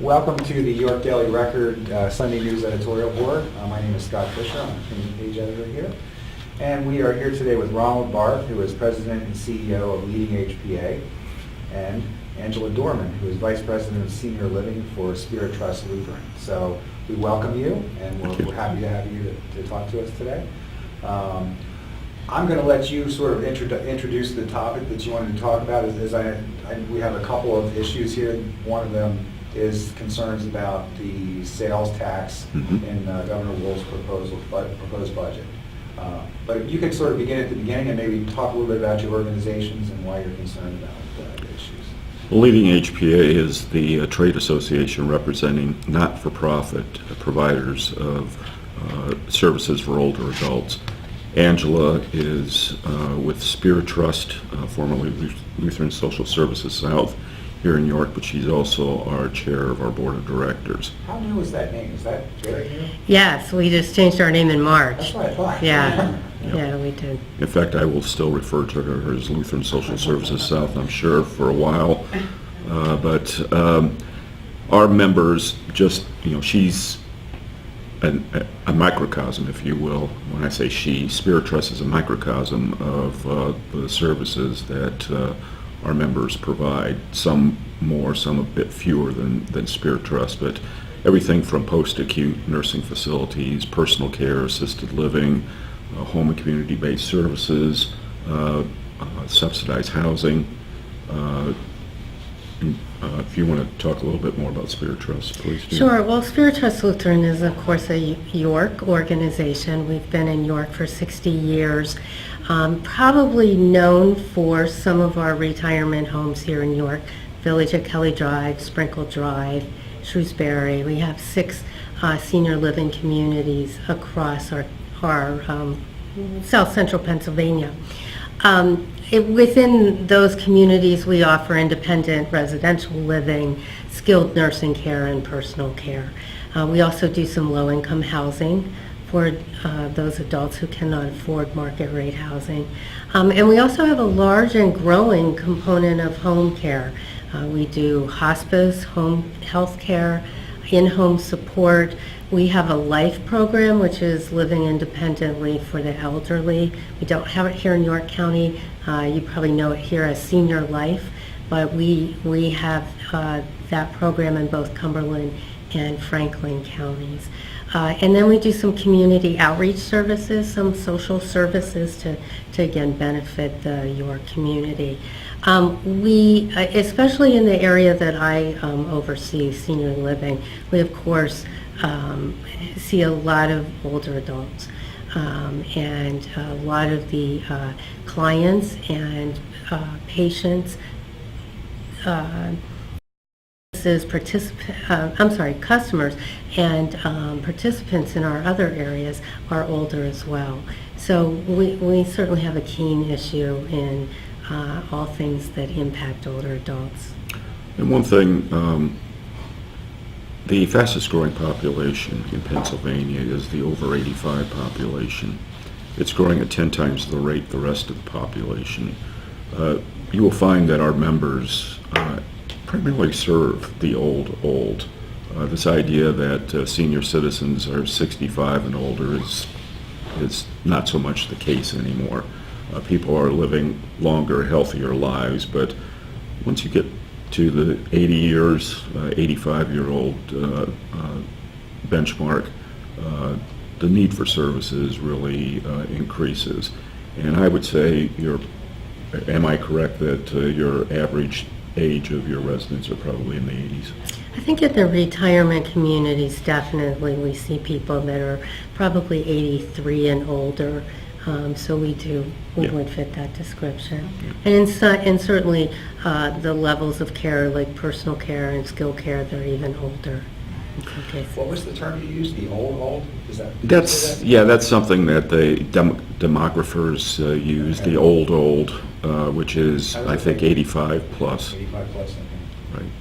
Welcome to the York Daily Record Sunday News Editorial Board. My name is Scott Fisher. I'm the page editor here. And we are here today with Ronald Barth, who is President and CEO of LeadingAge PA, and Angela Dohrman, who is Vice President of Senior Living for SpiriTrust Lutheran. So we welcome you, and we're happy to have you to talk to us today. I'm going to let you sort of introduce the topic that you wanted to talk about. We have a couple of issues here. One of them is concerns about the sales tax in Governor Wolf's proposed budget. But you could sort of begin at the beginning and maybe talk a little bit about your organizations and why you're concerned about the issues. LeadingAge PA is the trade association representing not-for-profit providers of services for older adults. Angela is with SpiriTrust, formerly Lutheran Social Services South, here in York, but she's also our chair of our board of directors. How new is that name? Is that very new? Yes, we just changed our name in March. That's what I thought. Yeah, Yep. yeah, we did. In fact, I will still refer to her as Lutheran Social Services South, I'm sure, for a while. But our members just, she's a microcosm, if you will. When I say she, SpiriTrust is a microcosm of the services that our members provide. Some more, some a bit fewer than SpiriTrust, but everything from post-acute nursing facilities, personal care, assisted living, home and community-based services, subsidized housing. If you want to talk a little bit more about SpiriTrust, please do. Sure. Well, SpiriTrust Lutheran is, of course, a York organization. We've been in York for 60 years. Probably known for some of our retirement homes here in York, Village at Kelly Drive, Sprinkle Drive, Shrewsbury. We have 6 senior living communities across our South Central Pennsylvania. Within those communities, we offer independent residential living, skilled nursing care, and personal care. We also do some low-income housing for those adults who cannot afford market rate housing. And we also have a large and growing component of home care. We do hospice, home health care, in-home support. We have a life program, which is living independently for the elderly. We don't have it here in York County. You probably know it here as Senior Life, but we have that program in both Cumberland and Franklin counties. And then we do some community outreach services, some social services to again benefit the York community. We, especially in the area that I oversee, senior living, we of course see a lot of older adults. And a lot of the clients and patients, customers and participants in our other areas are older as well. So we certainly have a keen issue in all things that impact older adults. And one thing, the fastest growing population in Pennsylvania is the over 85 population. It's growing at 10 times the rate the rest of the population. You will find that our members primarily serve the old. This idea that senior citizens are 65 and older is not so much the case anymore. People are living longer, healthier lives, but once you get to the 80 years, 85-year-old benchmark, the need for services really increases. And I would say, am I correct that your average age of your residents are probably in the 80s? I think in the retirement communities, definitely we see people that are probably 83 and older. So we would fit that description. And certainly the levels of care, like personal care and skilled care, they're even older. Okay. What was the term you used? The old? Is that? That's something that the demographers use. Okay. The old, which is I think 85 plus. 85 plus. Okay. Right.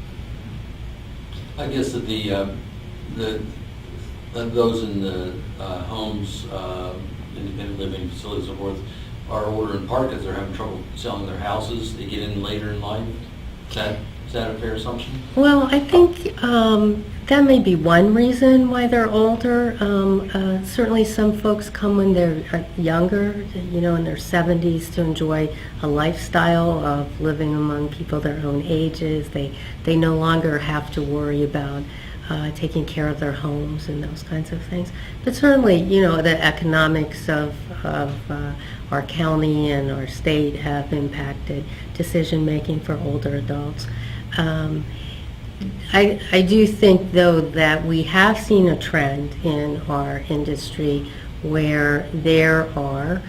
I guess that those in the homes, independent living facilities, and so forth, are older in part because they're having trouble selling their houses. They get in later in life. Is that that a fair assumption? Well, I think that may be one reason why they're older. Certainly some folks come when they're younger, in their 70s, to enjoy a lifestyle of living among people their own ages. They no longer have to worry about taking care of their homes and those kinds of things. But certainly, the economics of our county and our state have impacted decision-making for older adults. I do think, though, that we have seen a trend in our industry where there are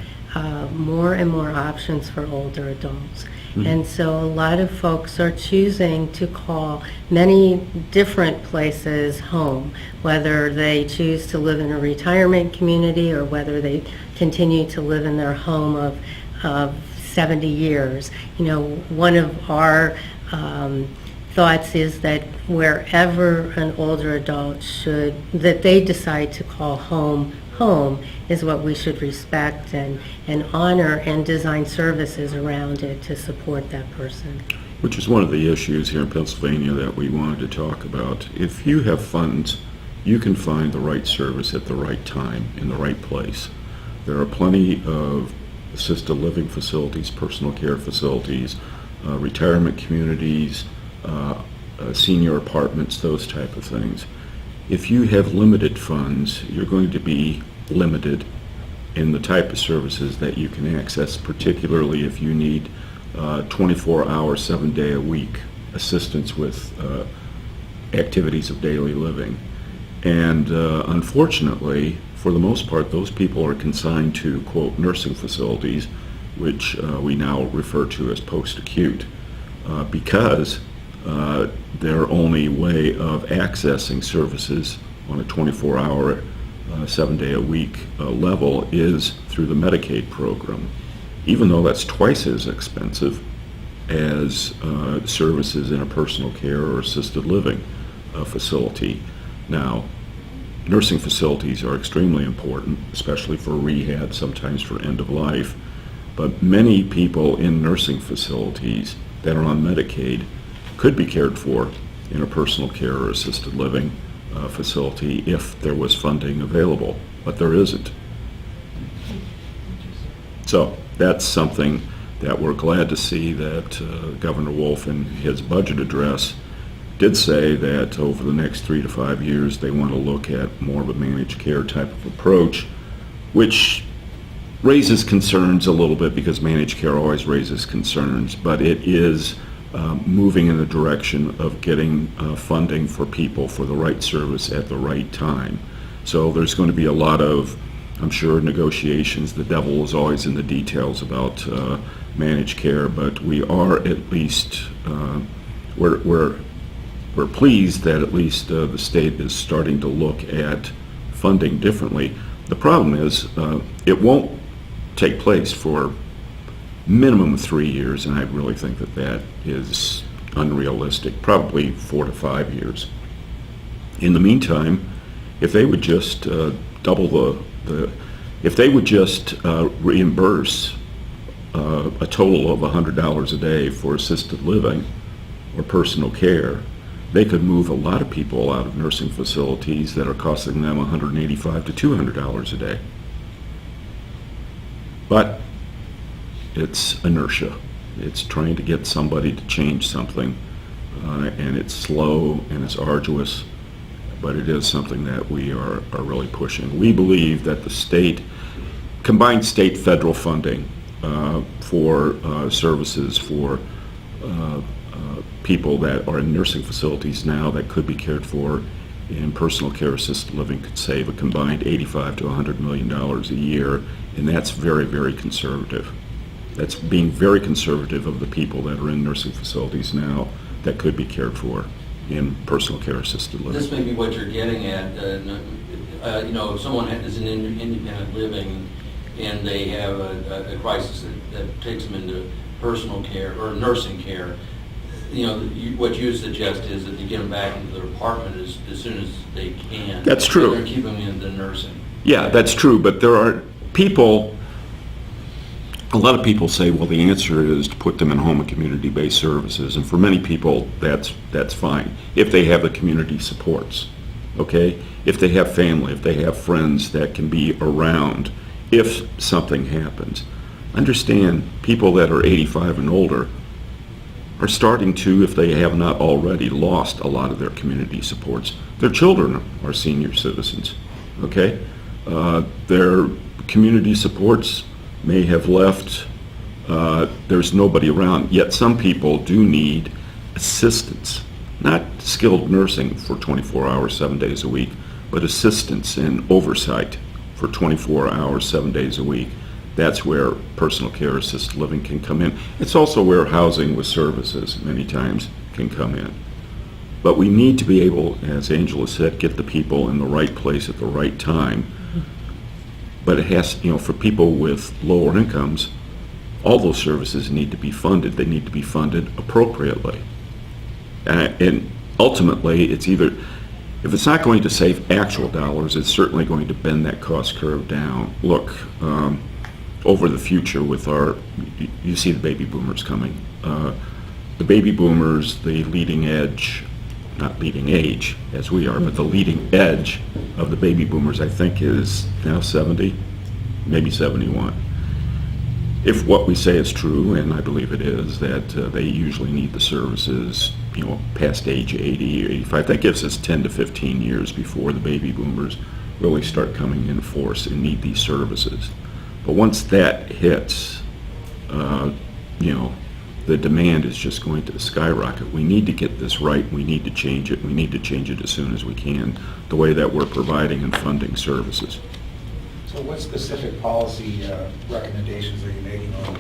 more and more options for older adults. And so a lot of folks are choosing to call many different places home, whether they choose to live in a retirement community or whether they continue to live in their home of 70 years. One of our thoughts is that wherever an older adult that they decide to call home is what we should respect and honor and design services around it to support that person. Which is one of the issues here in Pennsylvania that we wanted to talk about. If you have funds, you can find the right service at the right time in the right place. There are plenty of assisted living facilities, personal care facilities, retirement communities, senior apartments, those type of things. If you have limited funds, you're going to be limited in the type of services that you can access, particularly if you need 24-hour, 7-day-a-week assistance with activities of daily living. And unfortunately, for the most part, those people are consigned to, quote, nursing facilities, which we now refer to as post-acute, because their only way of accessing services on a 24-hour, 7-day-a-week level is through the Medicaid program, even though that's twice as expensive as services in a personal care or assisted living facility. Now, nursing facilities are extremely important, especially for rehab, sometimes for end of life, but many people in nursing facilities that are on Medicaid could be cared for in a personal care or assisted living facility if there was funding available, but there isn't. So that's something that we're glad to see that Governor Wolf in his budget address did say that over the next 3 to 5 years they want to look at more of a managed care type of approach, which raises concerns a little bit because managed care always raises concerns, but it is moving in the direction of getting funding for people for the right service at the right time. So there's going to be a lot of, I'm sure, negotiations. The devil is always in the details about managed care, but we are at least, we're pleased that at least the state is starting to look at funding differently. The problem is it won't take place for minimum of 3 years, and I really think that that is unrealistic, probably 4 to 5 years. In the meantime, if they would just double if they would just reimburse a total of $100 a day for assisted living or personal care, they could move a lot of people out of nursing facilities that are costing them $185 to $200 a day. But it's inertia. It's trying to get somebody to change something, and it's slow and it's arduous, but it is something that we are really pushing. We believe that the state, combined state-federal funding for services for people that are in nursing facilities now that could be cared for in personal care assisted living could save a combined $85 to $100 million a year, and that's very, very conservative. That's being very conservative of the people that are in nursing facilities now that could be cared for in personal care assisted living. This may be what you're getting at. If someone is in independent living and they have a crisis that takes them into personal care or nursing care, what you suggest is that you get them back into their apartment as soon as they can. That's true. They're keeping them in the nursing. Yeah, that's true, but there are people, a lot of people say, well, the answer is to put them in home and community-based services, and for many people, that's fine, if they have the community supports, okay? If they have family, if they have friends that can be around if something happens. Understand, people that are 85 and older are starting to, if they have not already, lost a lot of their community supports. Their children are senior citizens, okay? Their community supports may have left, there's nobody around, yet some people do need assistance, not skilled nursing for 24 hours, 7 days a week, but assistance and oversight for 24 hours, 7 days a week. That's where personal care assisted living can come in. It's also where housing with services many times can come in. But we need to be able, as Angela said, get the people in the right place at the right time. But it has, for people with lower incomes, all those services need to be funded. They need to be funded appropriately. And ultimately, it's either, if it's not going to save actual dollars, it's certainly going to bend that cost curve down. Look, over the future with you see the baby boomers coming. The baby boomers, the leading edge, not leading age as we are, but the leading edge of the baby boomers, I think, is now 70, maybe 71. If what we say is true, and I believe it is, that they usually need the services, past age 80 or 85, that gives us 10 to 15 years before the baby boomers really start coming in force and need these services. But once that hits, the demand is just going to skyrocket. We need to get this right. We need to change it. We need to change it as soon as we can, the way that we're providing and funding services. So what specific policy recommendations are you making on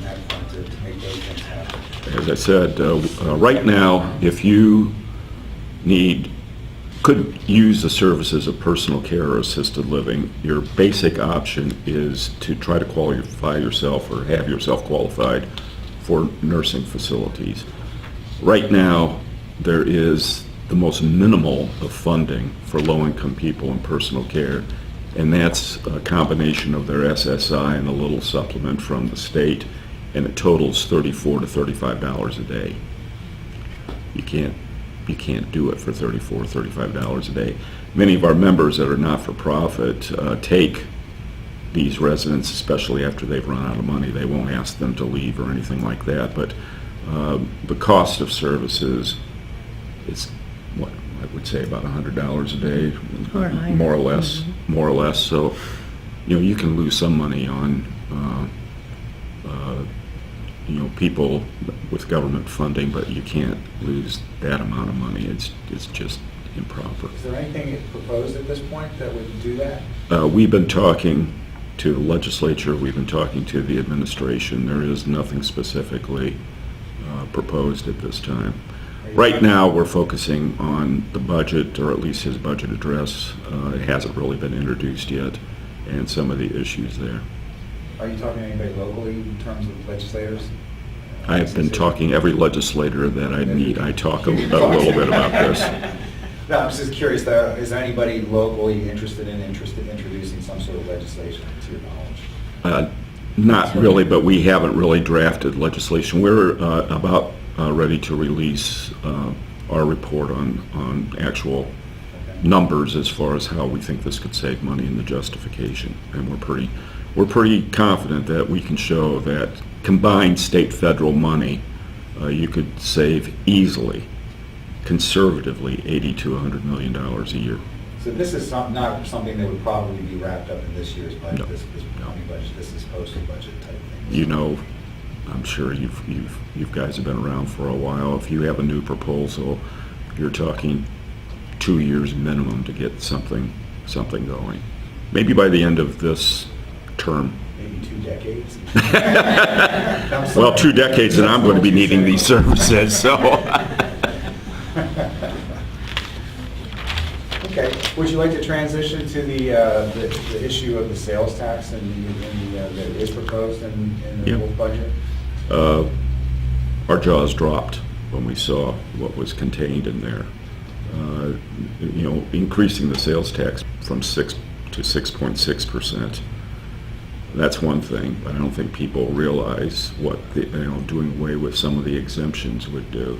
that front to make those things happen? As I said, right now, if you could use the services of personal care or assisted living, your basic option is to try to qualify yourself or have yourself qualified for nursing facilities. Right now, there is the most minimal of funding for low-income people in personal care, and that's a combination of their SSI and a little supplement from the state, and it totals $34 to $35 a day. You can't do it for $34 or $35 a day. Many of our members that are not-for-profit take these residents, especially after they've run out of money. They won't ask them to leave or anything like that, but the cost of services is, what I would say, about $100 a day, Or higher. more or less. So, you can lose some money on people with government funding, but you can't lose that amount of money. It's just improper. Is there anything proposed at this point that would do that? We've been talking to the legislature, we've been talking to the administration. There is nothing specifically proposed at this time. Right now, we're focusing on the budget, or at least his budget address. It hasn't really been introduced yet, and some of the issues there. Are you talking to anybody locally in terms of legislators? I've been talking every legislator that I meet. I talk a little bit about this. No, I'm just curious, though, is there anybody locally interested in introducing some sort of legislation, to your knowledge? Not really, but we haven't really drafted legislation. We're about ready to release our report on actual numbers as far as how we think this could save money in the justification, and we're pretty confident that we can show that combined state-federal money, you could save easily, conservatively, $80 to $100 million a year. So this is not something that would probably be wrapped up in this year's budget, No. this county budget. This is post-budget type thing. I'm sure you guys have been around for a while. If you have a new proposal, you're talking 2 years minimum to get something going. Maybe by the end of this term. Maybe 2 decades. Well, 2 decades, and I'm going to be needing these services, so. Okay. Would you like to transition to the issue of the sales tax that is proposed in the Yeah. whole budget? Our jaws dropped when we saw what was contained in there. Increasing the sales tax from 6 to 6.6%. That's one thing, but I don't think people realize what doing away with some of the exemptions would do.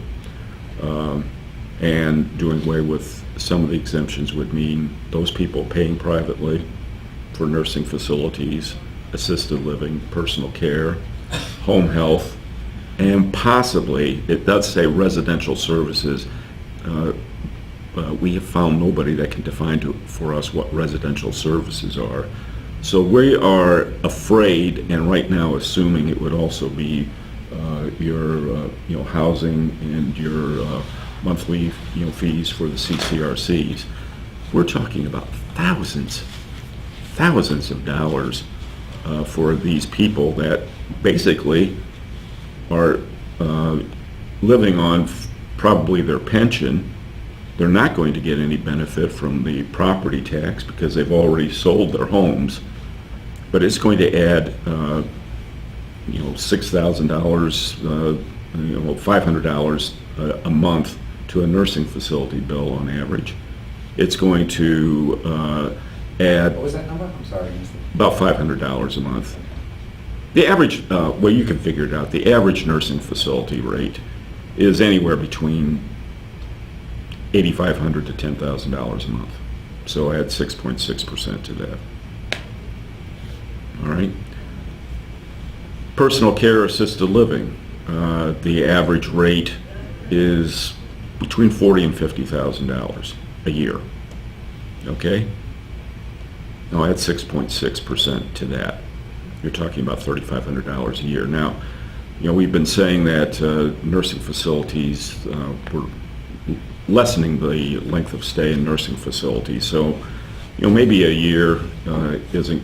And doing away with some of the exemptions would mean those people paying privately for nursing facilities, assisted living, personal care, home health, and possibly, it does say residential services. We have found nobody that can define for us what residential services are. So we are afraid, and right now assuming it would also be your housing and your monthly fees for the CCRCs. We're talking about thousands of dollars for these people that basically are living on probably their pension. They're not going to get any benefit from the property tax because they've already sold their homes. But it's going to add, $6,000, $500 a month to a nursing facility bill on average. It's going to add What was that number? I'm sorry, I missed it. about $500 a month. The average, well, you can figure it out. The average nursing facility rate is anywhere between $8,500 to $10,000 a month. So add 6.6% to that. All right. Personal care assisted living, the average rate is between $40,000 and $50,000 a year. Okay. Now add 6.6% to that. You're talking about $3,500 a year. Now, we've been saying that nursing facilities, we're lessening the length of stay in nursing facilities. So, maybe a year isn't,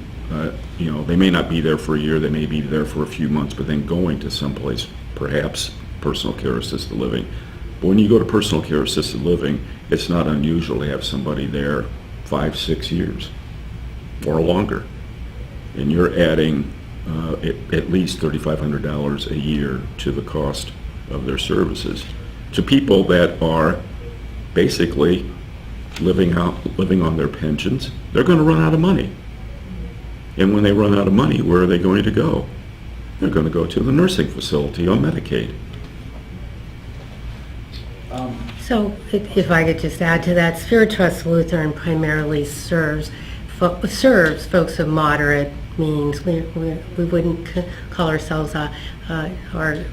they may not be there for a year, they may be there for a few months, but then going to someplace, perhaps personal care assisted living. But when you go to personal care assisted living, it's not unusual to have somebody there 5-6 years or longer. And you're adding at least $3,500 a year to the cost of their services to people that are basically living on their pensions. They're going to run out of money. And when they run out of money, where are they going to go? They're going to go to the nursing facility on Medicaid. So if I could just add to that, SpiriTrust Lutheran primarily serves folks of moderate means. We wouldn't call ourselves our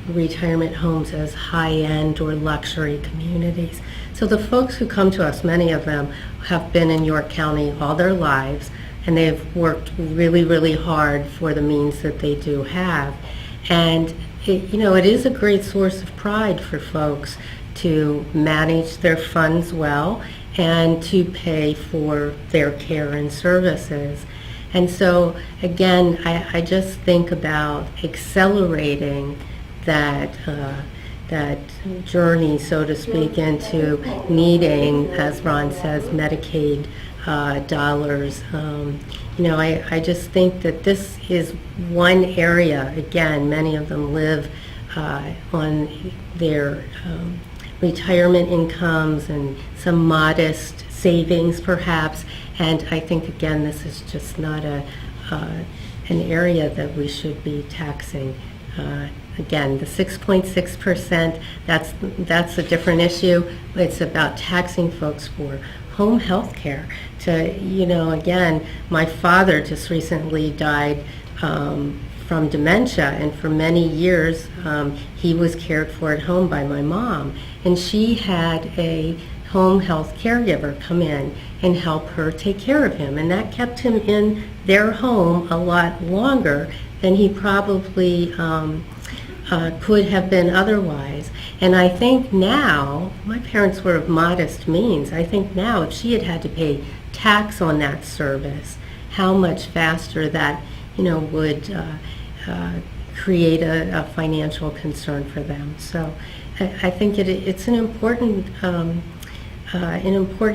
retirement homes as high-end or luxury communities. So the folks who come to us, many of them have been in York County all their lives, and they've worked really, really hard for the means that they do have. And it is a great source of pride for folks to manage their funds well and to pay for their care and services. And so, again, I just think about accelerating that journey, so to speak, into needing, as Ron says, Medicaid dollars. I just think that this is one area. Again, many of them live on their retirement incomes and some modest savings, perhaps. And I think, again, this is just not an area that we should be taxing. Again, the 6.6%, that's a different issue. It's about taxing folks for home health care. Again, my father just recently died from dementia, and for many years he was cared for at home by my mom. And she had a home health caregiver come in and help her take care of him. And that kept him in their home a lot longer than he probably could have been otherwise. And I think now, my parents were of modest means, I think now if she had had to pay tax on that service, how much faster that, would create a financial concern for them. So I think it's an important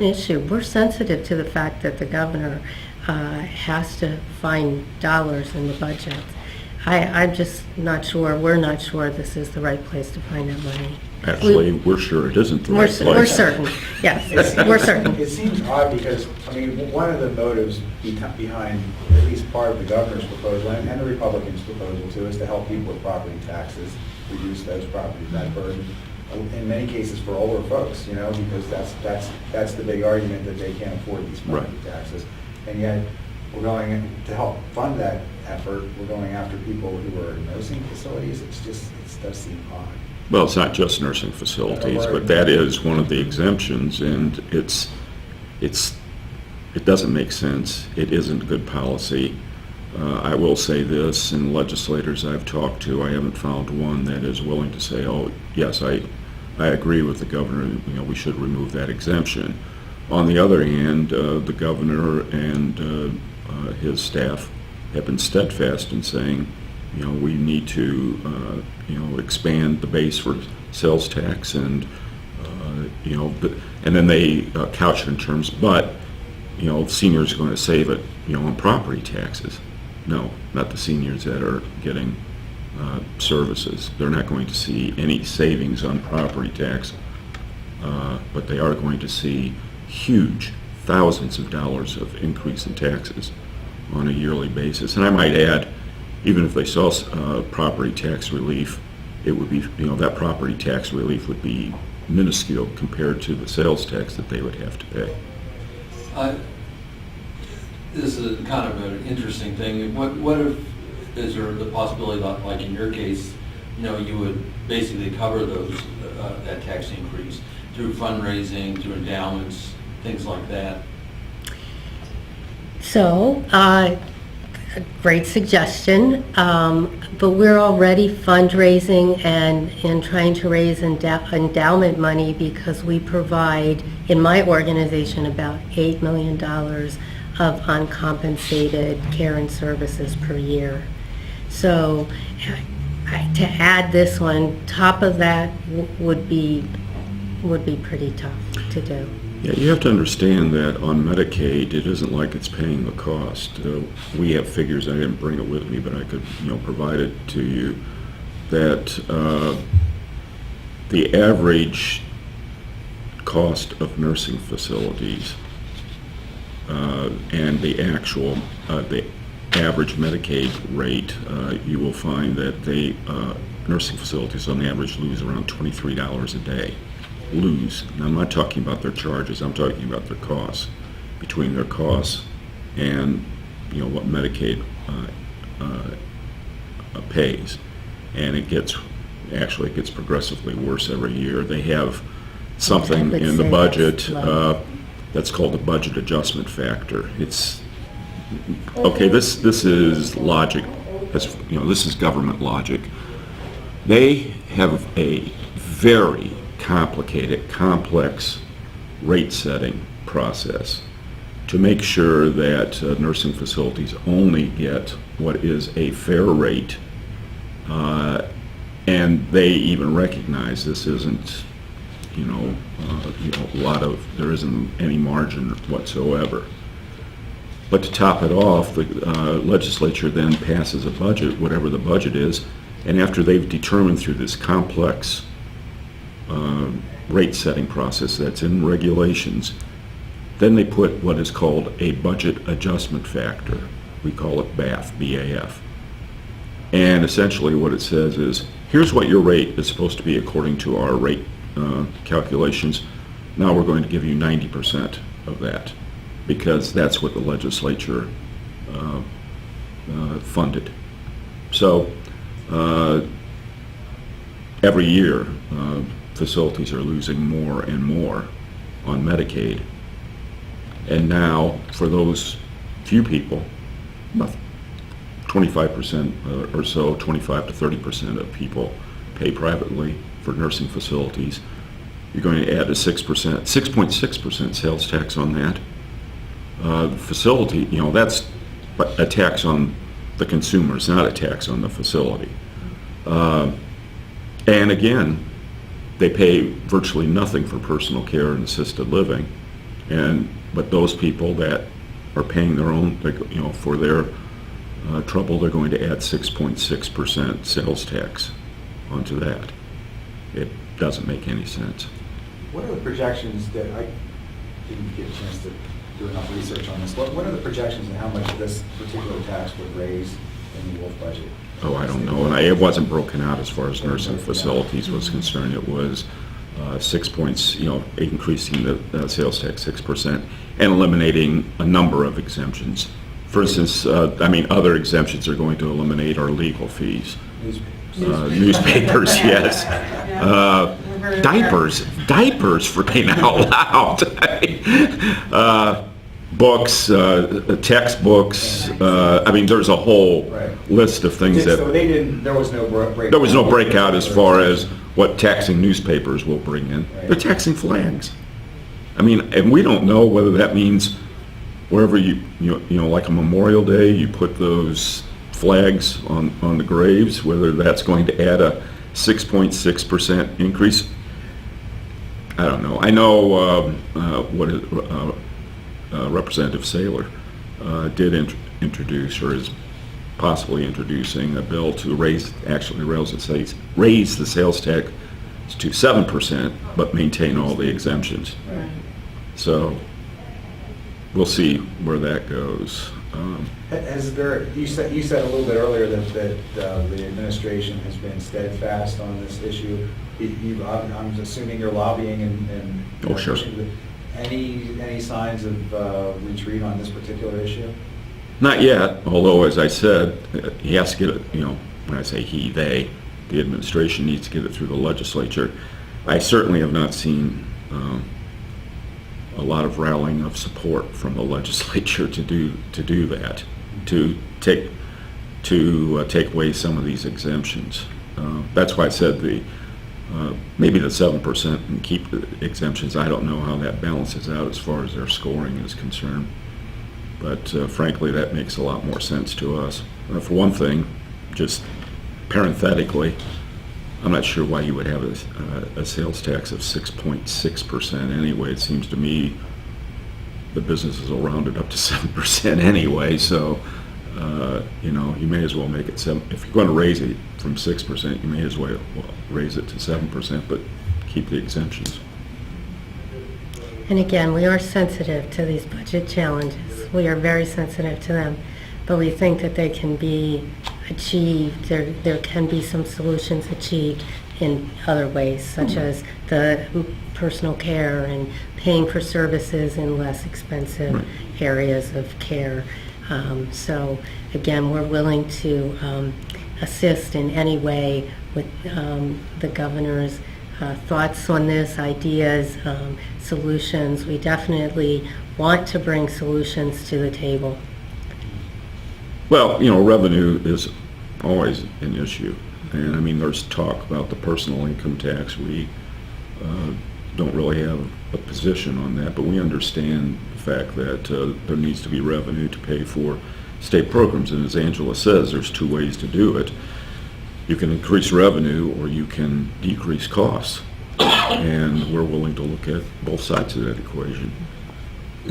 issue. We're sensitive to the fact that the governor has to find dollars in the budget. I'm just not sure, we're not sure this is the right place to find that money. Actually, we're sure it isn't the We're right cer- place. we're certain, yes, we're certain. It seems odd because, I mean, one of the motives behind at least part of the governor's proposal and the Republicans' proposal too is to help people with property taxes, reduce those properties, that burden, in many cases for older folks, you know, because that's the big argument that they can't afford these property taxes. And yet, we're going to help fund that effort, we're going after people who are in nursing facilities. It does seem odd. Well, it's not just nursing facilities, but that is one of the exemptions, and it doesn't make sense. It isn't good policy. I will say this, and legislators I've talked to, I haven't found one that is willing to say, oh, yes, I agree with the governor, you know, we should remove that exemption. On the other hand, the governor and his staff have been steadfast in saying, you know, we need to, you know, expand the base for sales tax, and you know, and then they couch it in terms, but you know, seniors are going to save it, you know, on property taxes. No, not the seniors that are getting services. They're not going to see any savings on property tax, but they are going to see huge thousands of dollars of increase in taxes on a yearly basis. And I might add, even if they saw property tax relief, it would be, you know, that property tax relief would be minuscule compared to the sales tax that they would have to pay. This is kind of an interesting thing. What if, is there the possibility that, like in your case, you know, you would basically cover those, that tax increase through fundraising, through endowments, things like that? So, a great suggestion, but we're already fundraising and trying to raise endowment money because we provide, in my organization, about $8 million of uncompensated care and services per year. So to add this one, top of that would be pretty tough to do. Yeah, you have to understand that on Medicaid, it isn't like it's paying the cost. We have figures, I didn't bring it with me, but I could, you know, provide it to you, that the average cost of nursing facilities and the actual, the average Medicaid rate, you will find that nursing facilities on average lose around $23 a day. Lose. Now, I'm not talking about their charges, I'm talking about their costs. Between their costs and, you know, what Medicaid pays. And it gets progressively worse every year. They have something in the budget that's called the budget adjustment factor. It's okay. This is logic. That's, you know, this is government logic. They have a very complicated, complex rate setting process to make sure that nursing facilities only get what is a fair rate, and they even recognize this isn't, you know, there isn't any margin whatsoever. But to top it off, the legislature then passes a budget, whatever the budget is, and after they've determined through this complex rate setting process that's in regulations, then they put what is called a budget adjustment factor. We call it BAF, B-A-F. And essentially what it says is, here's what your rate is supposed to be according to our rate calculations. Now we're going to give you 90% of that, because that's what the legislature funded. So every year, facilities are losing more and more on Medicaid. And now, for those few people, about 25% or so, 25 to 30% of people pay privately for nursing facilities. You're going to add a 6.6% sales tax on that. The facility, you know, that's a tax on the consumers, not a tax on the facility. And again, they pay virtually nothing for personal care and assisted living, but those people that are paying their own, you know, for their trouble, they're going to add 6.6% sales tax onto that. doesn't make any sense. What are the projections that, I didn't get a chance to do enough research on this, what are the projections and how much this particular tax would raise in the Wolf budget? Oh, I don't know, and it wasn't broken out as far as nursing facilities was concerned. It was 6 points, increasing the sales tax 6% and eliminating a number of exemptions. For instance, other exemptions are going to eliminate our legal fees. Newspapers, yes. Diapers for crying out loud. Books, textbooks, there's a whole list of things So that, there was no breakout? there was no breakout as far as what taxing newspapers will bring in. They're taxing flags. And we don't know whether that means wherever like a Memorial Day, you put those flags on the graves, whether that's going to add a 6.6% increase. I don't know. I know Representative Saylor did introduce, or is possibly introducing, a bill to raise the sales tax to 7%, but maintain all the exemptions. Right. So we'll see where that goes. You said a little bit earlier that the administration has been steadfast on this issue. I'm assuming you're lobbying and Oh, sure. Any signs of retreat on this particular issue? Not yet, although, as I said, he has to get it, when I say he, they, the administration needs to get it through the legislature. I certainly have not seen a lot of rallying of support from the legislature to do that, to take away some of these exemptions. That's why I said maybe the 7% and keep the exemptions. I don't know how that balances out as far as their scoring is concerned. But frankly, that makes a lot more sense to us. For one thing, just parenthetically, I'm not sure why you would have a sales tax of 6.6% anyway. It seems to me the businesses will round it up to 7% anyway. So, you may as well make it 7. If you're going to raise it from 6%, you may as well raise it to 7%, but keep the exemptions. And again, we are sensitive to these budget challenges. We are very sensitive to them, but we think that they can be achieved. There can be some solutions achieved in other ways, such as the personal care and paying for services in less expensive areas of care. So again, we're willing to assist in any way with the governor's thoughts on this, ideas, solutions. We definitely want to bring solutions to the table. Well, revenue is always an issue. And there's talk about the personal income tax. We don't really have a position on that, but we understand the fact that there needs to be revenue to pay for state programs. And as Angela says, there's two ways to do it. You can increase revenue or you can decrease costs. And we're willing to look at both sides of that equation.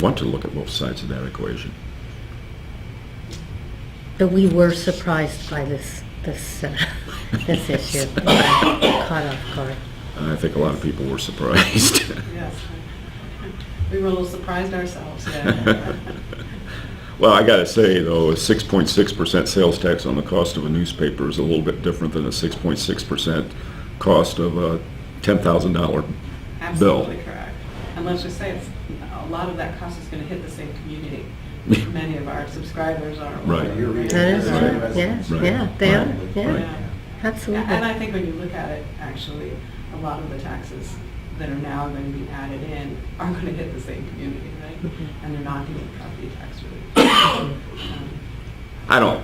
Want to look at both sides of that equation. But we were surprised by this issue. Caught off guard. I think a lot of people were surprised. Yes. We were a little surprised ourselves, yeah. Well, I got to say, though, a 6.6% sales tax on the cost of a newspaper is a little bit different than a 6.6% cost of a $10,000 bill. Absolutely correct. And let's just say a lot of that cost is going to hit the same community. Many of our subscribers are. Right. That is true. Yes, Right. yeah, they are. Yeah, Right. absolutely. And I think when you look at it, actually, a lot of the taxes that are now going to be added in are going to hit the same community, right? And they're not going to get property tax relief. I don't,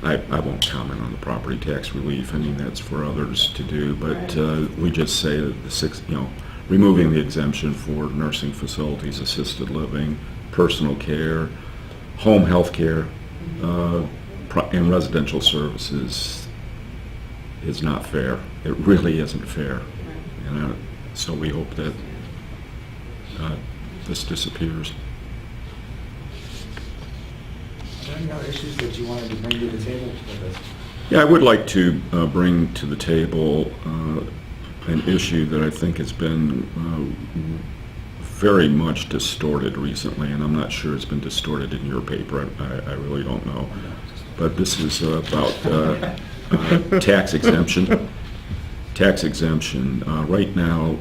I won't comment on the property tax relief. That's for others to do. But we just say that removing the exemption for nursing facilities, assisted living, personal care, home health care, and residential services is not fair. It really isn't fair. And so we hope that this disappears. Are there any other issues that you wanted to bring to the table with us? Yeah, I would like to bring to the table an issue that I think has been very much distorted recently, and I'm not sure it's been distorted in your paper. I really don't know. But this is about tax exemption. Tax exemption. Right now,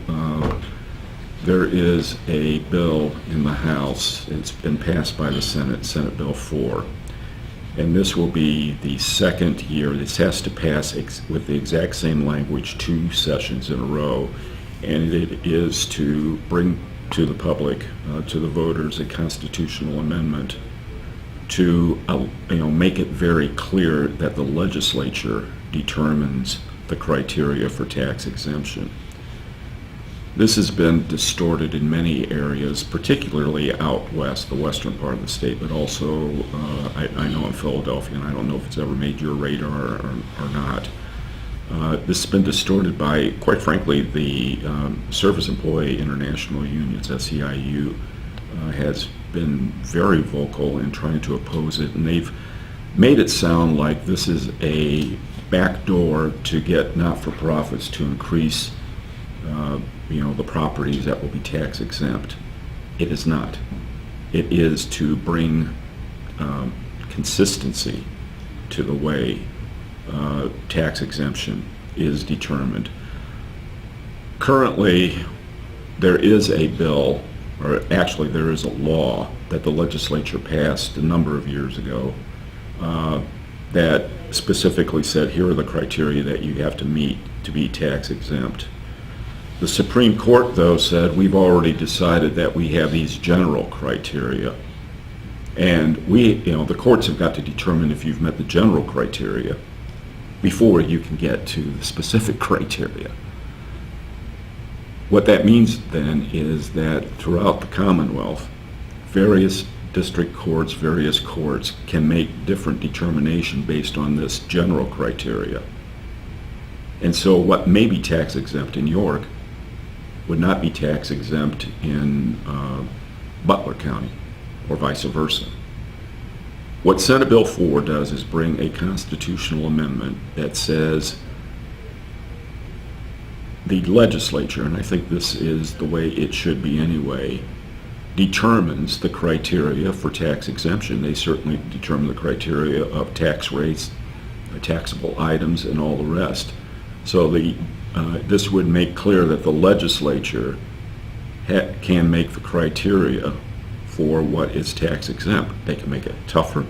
there is a bill in the House. It's been passed by the Senate, Senate Bill 4. And this will be the second year. This has to pass with the exact same language 2 sessions in a row. And it is to bring to the public, to the voters, a constitutional amendment to make it very clear that the legislature determines the criteria for tax exemption. This has been distorted in many areas, particularly out west, the western part of the state, but also I know in Philadelphia, and I don't know if it's ever made your radar or not. This has been distorted by, quite frankly, the Service Employee International Unions, SEIU, has been very vocal in trying to oppose it, and they've made it sound like this is a backdoor to get not-for-profits to increase the properties that will be tax exempt. It is not. It is to bring consistency to the way tax exemption is determined. Currently, there is a bill, or actually there is a law that the legislature passed a number of years ago that specifically said here are the criteria that you have to meet to be tax exempt. The Supreme Court, though, said we've already decided that we have these general criteria, and the courts have got to determine if you've met the general criteria before you can get to the specific criteria. What that means then is that throughout the Commonwealth, various district courts, various courts can make different determination based on this general criteria. And so what may be tax exempt in York would not be tax exempt in Butler County, or vice versa. What Senate Bill 4 does is bring a constitutional amendment that says the legislature, and I think this is the way it should be anyway, determines the criteria for tax exemption. They certainly determine the criteria of tax rates, taxable items, and all the rest. So this would make clear that the legislature can make the criteria for what is tax exempt. They can make it tougher,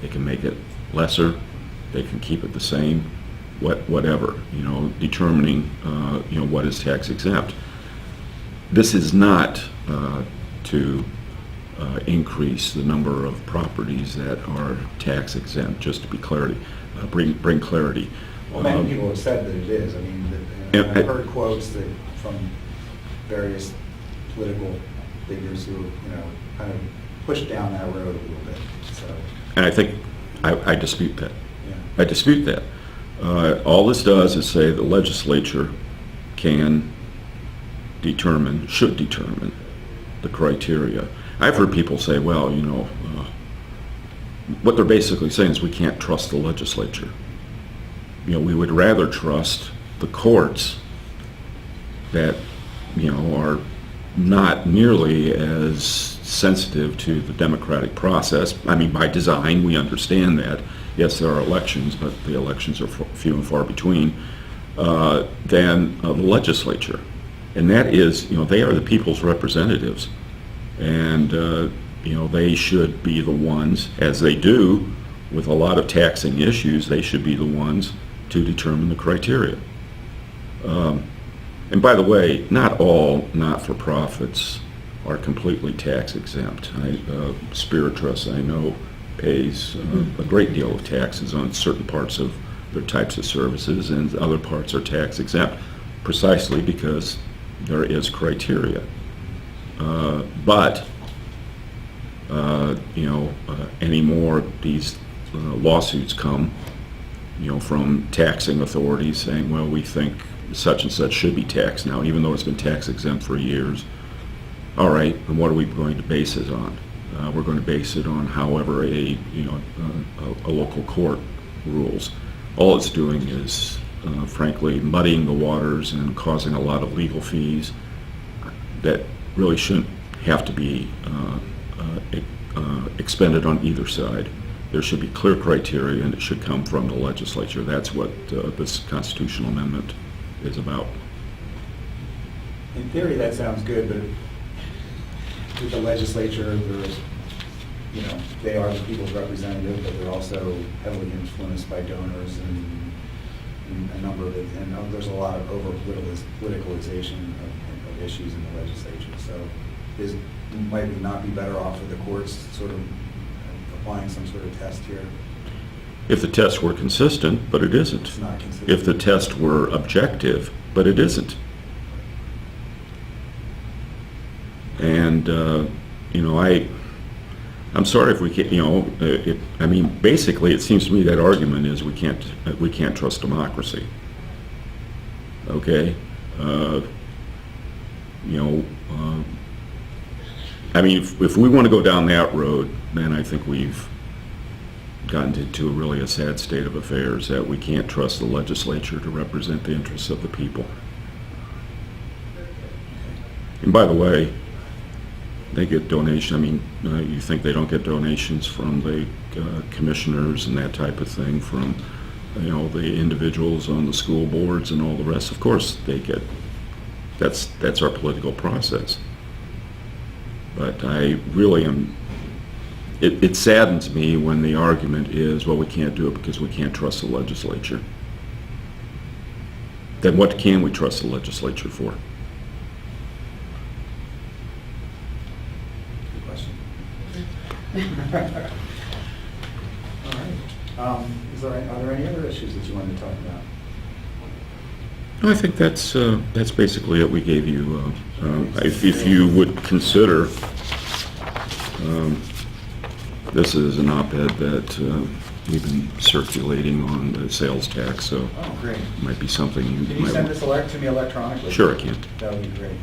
they can make it lesser, they can keep it the same, whatever, determining what is tax exempt. This is not to increase the number of properties that are tax exempt, just to be bring clarity. Well, many people have said that it is. I mean, I've heard quotes from various political figures who, kind of pushed down that road a little bit. So, and I think I dispute that. yeah. I dispute that. All this does is say the legislature should determine the criteria. I've heard people say, well, what they're basically saying is we can't trust the legislature. We would rather trust the courts that, are not nearly as sensitive to the democratic process. I mean, by design, we understand that. Yes, there are elections, but the elections are few and far between, than the legislature. And that is, they are the people's representatives. And, they should be the ones, as they do with a lot of taxing issues, they should be the ones to determine the criteria. And by the way, not all not-for-profits are completely tax exempt. SpiriTrust, I know, pays a great deal of taxes on certain parts of their types of services, and other parts are tax exempt, precisely because there is criteria. But any more these lawsuits come, from taxing authorities saying, well, we think such and such should be taxed now, even though it's been tax exempt for years. All right, and what are we going to base it on? We're going to base it on however a local court rules. All it's doing is frankly, muddying the waters and causing a lot of legal fees that really shouldn't have to be expended on either side. There should be clear criteria, and it should come from the legislature. That's what this constitutional amendment is about. In theory, that sounds good, but with the legislature, there's, they are the people's representative, but they're also heavily influenced by donors and a number of it, and there's a lot of over-politicalization of issues in the legislature. So might we not be better off with the courts sort of applying some sort of test here? If the test were consistent, but it isn't. It's not consistent. If the test were objective, but it isn't. And, I'm sorry if we can't, basically it seems to me that argument is we can't trust democracy. Okay? If we want to go down that road, then I think we've gotten into really a sad state of affairs, that we can't trust the legislature to represent the interests of the people. And by the way, they get donations. You think they don't get donations from the commissioners and that type of thing, from the individuals on the school boards and all the rest? Of course they get. That's our political process. But I really am. It saddens me when the argument is, well, we can't do it because we can't trust the legislature. Then what can we trust the legislature for? All right. Are there any other issues that you wanted to talk about? I think that's basically it. We gave you, if you would consider, this is an op-ed that we've been circulating on the sales tax, so Oh, great. it might be something you Can you might send want. this to me electronically? Sure, I can. That would be great.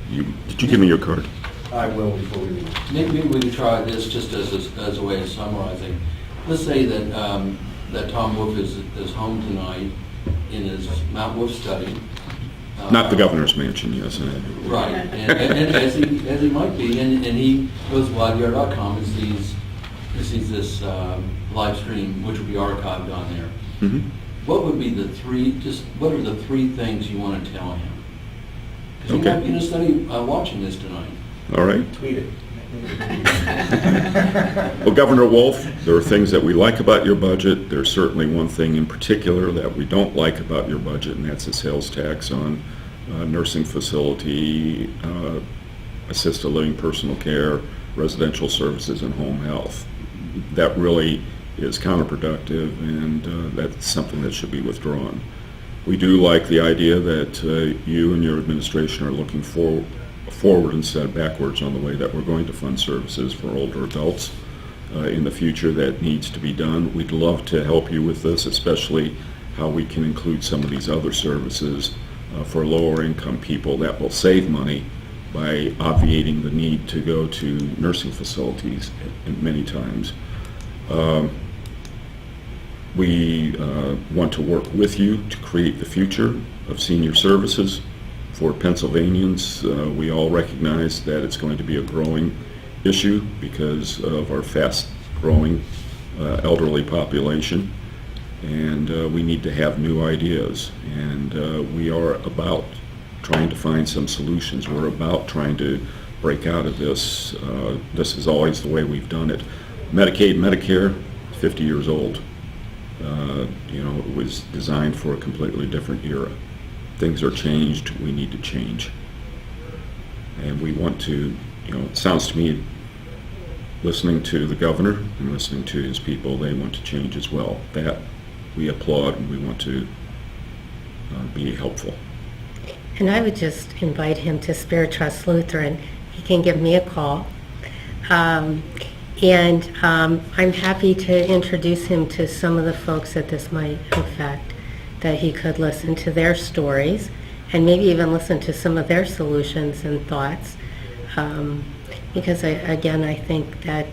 Did you give me your card? I will before we leave. Maybe we could try this just as a way of summarizing. Let's say that that Tom Wolf is home tonight in his Mount Wolf study. Not the governor's mansion, yes. Right, and as he might be, and he goes to YDR.com and sees this live stream, which will be archived on there. Mm-hmm. What would be what are the three things you want to tell him? Because he Okay. might be in a study watching this tonight. All right. Tweet it. Well, Governor Wolf, there are things that we like about your budget. There's certainly one thing in particular that we don't like about your budget, and that's the sales tax on nursing facility, assisted living, personal care, residential services, and home health. That really is counterproductive, and that's something that should be withdrawn. We do like the idea that you and your administration are looking forward instead of backwards on the way that we're going to fund services for older adults in the future. That needs to be done. We'd love to help you with this, especially how we can include some of these other services for lower income people that will save money by obviating the need to go to nursing facilities many times. We want to work with you to create the future of senior services for Pennsylvanians. We all recognize that it's going to be a growing issue because of our fast-growing elderly population, and we need to have new ideas, and we are about trying to find some solutions. We're about trying to break out of this. This is always the way we've done it. Medicaid, Medicare, 50 years old. It was designed for a completely different era. Things are changed, we need to change. And we want to, it sounds to me, listening to the governor and listening to his people, they want to change as well. That we applaud, and we want to be helpful. And I would just invite him to SpiriTrust Lutheran. He can give me a call. I'm happy to introduce him to some of the folks that this might affect, that he could listen to their stories and maybe even listen to some of their solutions and thoughts. Because I think that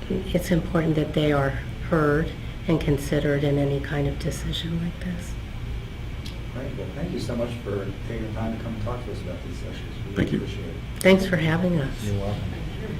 it's important that they are heard and considered in any kind of decision like this. Great, well, thank you so much for taking the time to come talk to us about these issues. We Thank you. appreciate it. Thanks for having us. You're welcome. Thank you.